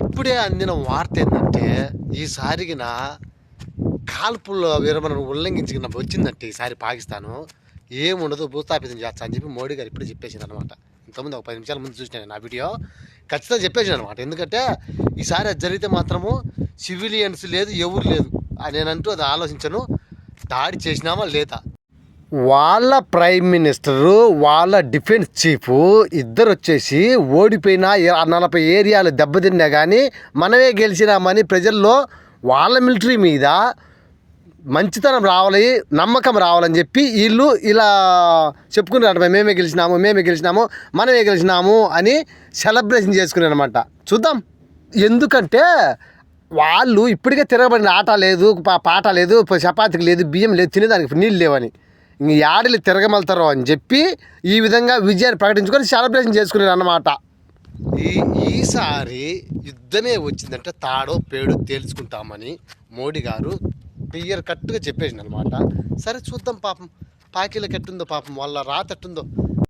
ఇప్పుడే అందిన వార్త ఏంటంటే ఈసారికి నా కాల్పుల విరమణను ఉల్లంఘించిన వచ్చిందంటే ఈసారి పాకిస్తాను ఏముండదు భూస్థాపితం చేస్తా అని చెప్పి మోడీ గారు ఇప్పుడే చెప్పేసింది అనమాట. ఇంతకుముందు ఒక 10 నిమిషాల ముందు చూసినాను నా వీడియో, ఖచ్చితంగా చెప్పేసాను అనమాట. ఎందుకంటే ఈసారి అది జరిగితే మాత్రము సివిలియన్స్ లేదు, ఎవరు లేదు నేనంటూ అది ఆలోచించను. దాడి చేసినామా లేదా, వాళ్ళ ప్రైమ్ మినిస్టరు వాళ్ళ డిఫెన్స్ చీఫ్ ఇద్దరు వచ్చేసి ఓడిపోయినా 40 ఏరియాలు దెబ్బతిన్నా కానీ మనమే గెలిచినామని ప్రజల్లో వాళ్ళ మిలిటరీ మీద మంచితనం రావాలి, నమ్మకం రావాలని చెప్పి వీళ్ళు ఇలా చెప్పుకున్నారు. మేమే గెలిచినాము మనమే గెలిచినాము అని సెలబ్రేషన్ చేసుకున్నారు అనమాట. చూద్దాం. ఎందుకంటే వాళ్ళు ఇప్పటికే తిరగబడిన ఆట లేదు, పాట లేదు, చపాతీకి లేదు, బియ్యం లేదు, తినేదానికి నీళ్ళు లేవని ఇంక యాడలు తిరగమలుతారో అని చెప్పి ఈ విధంగా విజయాన్ని ప్రకటించుకొని సెలబ్రేషన్ చేసుకున్నారు అన్నమాట. ఈసారి యుద్ధమే వచ్చిందంటే తాడో పేడో తేల్చుకుంటామని మోడీ గారు క్లియర్ కట్గా చెప్పేసింది అనమాట. సరే చూద్దాం పాపం పాకీలకు ఎట్టుందో, పాపం వాళ్ళ రాత ఎట్టుందో.